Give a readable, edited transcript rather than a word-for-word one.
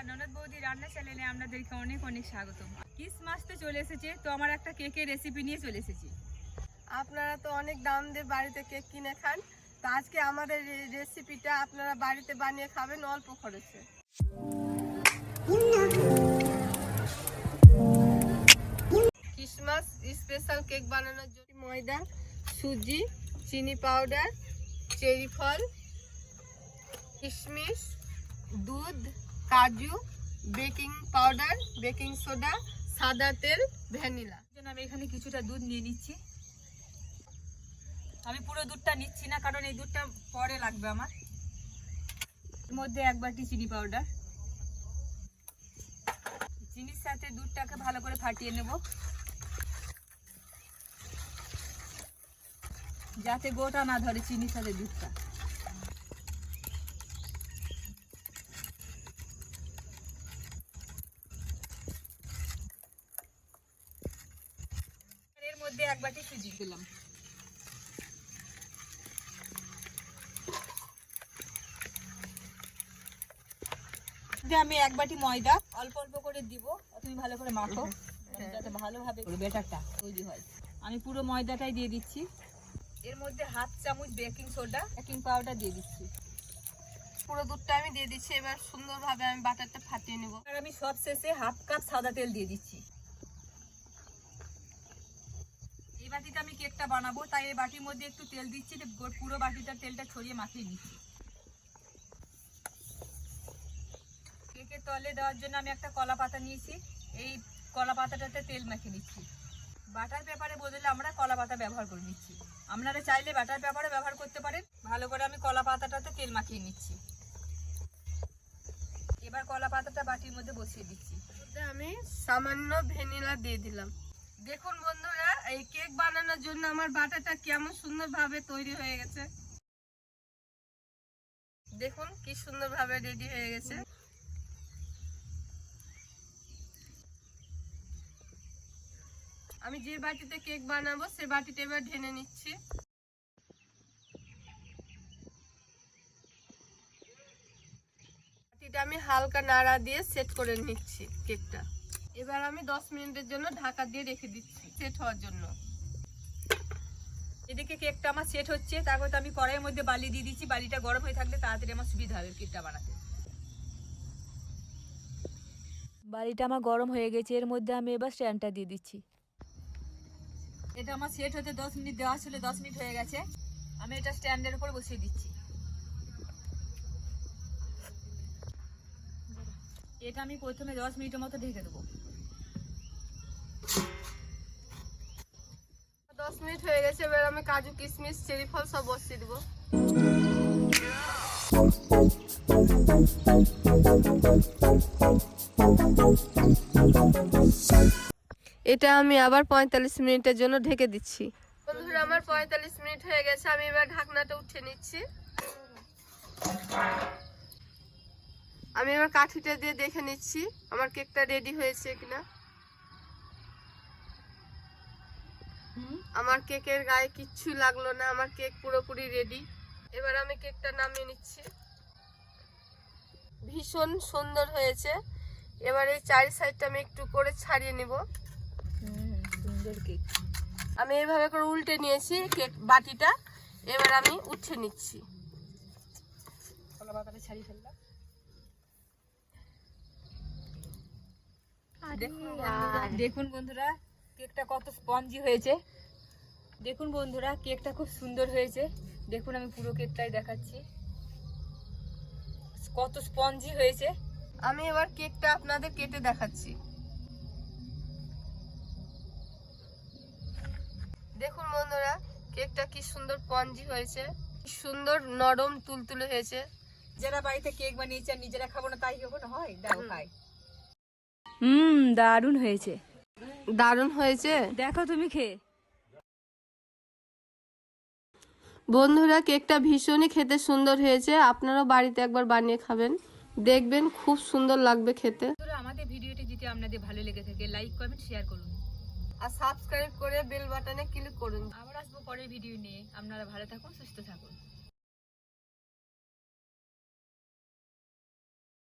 ননদ বৌদি রান্না চ্যানেলে আপনাদেরকে অনেক অনেক স্বাগতম। ক্রিসমাস তো চলে এসেছে, তো আমার একটা কেকের রেসিপি নিয়ে চলে এসেছি। আপনারা তো অনেক দাম দিয়ে বাড়িতে কেক কিনে খান, তো আজকে আমাদের রেসিপিটা আপনারা বাড়িতে বানিয়ে খাবেন অল্প খরচে। ক্রিসমাস স্পেশাল কেক বানানোর জন্য ময়দা, সুজি, চিনি পাউডার, চেরি ফল, কিশমিশ, দুধ, কাজু, বেকিং পাউডার, বেকিং সোডা, সাদা তেল, ভ্যানিলা। আমি এখানে কিছুটা দুধ নিয়ে নিচ্ছি। আমি পুরো দুধটা নিচ্ছি না, কারণ এই দুধটা পরে লাগবে আমার। এর মধ্যে 1 বাটি চিনি পাউডার। চিনির সাথে দুধটাকে ভালো করে ফাটিয়ে নেব, যাতে গোটা না ধরে চিনির সাথে দুধটা। এর মধ্যে 1 বাটি সুজি দিলাম। আমি 1 বাটি ময়দা অল্প অল্প করে দিব, তুমি ভালো করে মাখো যাতে ভালোভাবে ব্যাটারটা তৈরি হয়। আমি পুরো ময়দাটাই দিয়ে দিচ্ছি। এর মধ্যে 1/2 চামচ বেকিং সোডা, বেকিং পাউডার দিয়ে দিচ্ছি। পুরো দুধটা আমি দিয়ে দিচ্ছি। এবার সুন্দরভাবে আমি বাটারটা ফাটিয়ে নেব। আর আমি সব শেষে 1/2 কাপ সাদা তেল দিয়ে দিচ্ছি। এই বাটিতে আমি কেকটা বানাবো, তাই এই বাটির মধ্যে একটু তেল দিচ্ছি, পুরো বাটিটার তেলটা ছড়িয়ে মাখিয়ে নিচ্ছি। কেকের তলে দেওয়ার জন্য আমি একটা কলা পাতা নিয়েছি, এই কলা পাতাটাতে তেল মাখিয়ে নিচ্ছি। বাটার পেপারে বদলে আমরা কলা পাতা ব্যবহার করে নিচ্ছি। আপনারা চাইলে বাটার পেপারে ব্যবহার করতে পারেন। ভালো করে আমি কলা পাতাটাতে তেল মাখিয়ে নিচ্ছি। এবার কলা পাতাটা বাটির মধ্যে বসিয়ে দিচ্ছি। আমি সামান্য ভ্যানিলা দিয়ে দিলাম। দেখুন বন্ধুরা, এই কেক বানানোর জন্য আমার বাটারটা কেমন সুন্দরভাবে তৈরি হয়ে গেছে। দেখুন কি সুন্দরভাবে রেডি হয়ে গেছে। আমি যে বাটিতে কেক বানাবো সে বাটিতে এবার ঢেলে নিচ্ছি। বাটিটা আমি হালকা নাড়া দিয়ে সেট করে নিচ্ছি কেকটা। এবার আমি 10 মিনিটের জন্য ঢাকা দিয়ে রেখে দিচ্ছি সেট হওয়ার জন্য। এদিকে কেকটা আমার সেট হচ্ছে, তারপর তো আমি কড়াইয়ের মধ্যে বালি দিয়ে দিচ্ছি। বালিটা গরম হয়ে থাকলে তাড়াতাড়ি আমার সুবিধা হবে কেকটা বানাতে। বালিটা আমার গরম হয়ে গেছে, এর মধ্যে আমি এবার স্ট্যান্ডটা দিয়ে দিচ্ছি। এটা আমার সেট হতে 10 মিনিট দেওয়া ছিল, 10 মিনিট হয়ে গেছে। আমি এটা স্ট্যান্ডের উপর বসিয়ে দিচ্ছি। এটা আমি প্রথমে 10 মিনিটের মতো ঢেকে দেবো। 10 মিনিট হয়ে গেছে। এবার আমি কাজু, কিশমিশ, চেরি ফল সব বসিয়ে দেবো। এটা আমি আবার 45 মিনিটের জন্য ঢেকে দিচ্ছি। বন্ধুরা, আমার 45 মিনিট হয়ে গেছে। আমি এবার ঢাকনাটা উঠিয়ে নিচ্ছি। আমি এবার কাঠিটা দিয়ে দেখে নিচ্ছি আমার কেকটা রেডি হয়েছে কিনা। আমার কেকের গায়ে কিচ্ছু লাগলো না, আমার কেক পুরোপুরি রেডি। এবার আমি কেকটা নামিয়ে নিচ্ছি। ভীষণ সুন্দর হয়েছে। এবার এই চারি সাইডটা আমি একটু করে ছাড়িয়ে নিব। সুন্দর কেক। আমি এইভাবে করে উল্টে নিয়েছি কেক বাটিটা। এবার আমি উঠে নিচ্ছি। কলা পাতাটা ছাড়িয়ে ফেললাম। দেখুন বন্ধুরা, কেকটা কত স্পঞ্জি হয়েছে। দেখুন বন্ধুরা, কেকটা খুব সুন্দর হয়েছে। দেখুন আমি পুরো কেকটাই দেখাচ্ছি, কত স্পঞ্জি হয়েছে। আমি এবার কেকটা আপনাদের কেটে দেখাচ্ছি। দেখুন বন্ধুরা, কেকটা কি সুন্দর স্পঞ্জি হয়েছে, কি সুন্দর নরম তুলতুলে হয়েছে। যারা বাড়িতে কেক বানিয়েছে আর নিজেরা খাবো না তাই কখনো হয়? দেখো খাই। দারুণ হয়েছে। দারুণ হয়েছে, দেখো তুমি খেয়ে। বন্ধুরা, কেকটা ভীষণই খেতে সুন্দর হয়েছে। আপনারাও বাড়িতে একবার বানিয়ে খাবেন, দেখবেন খুব সুন্দর লাগবে খেতে। আমাদের ভিডিওটি যদি আপনাদের ভালো লেগে থাকে লাইক কমেন্ট শেয়ার করুন আর সাবস্ক্রাইব করে বেল বাটনে ক্লিক করুন। আবার আসবো পরের ভিডিও নিয়ে। আপনারা ভালো থাকুন, সুস্থ থাকুন।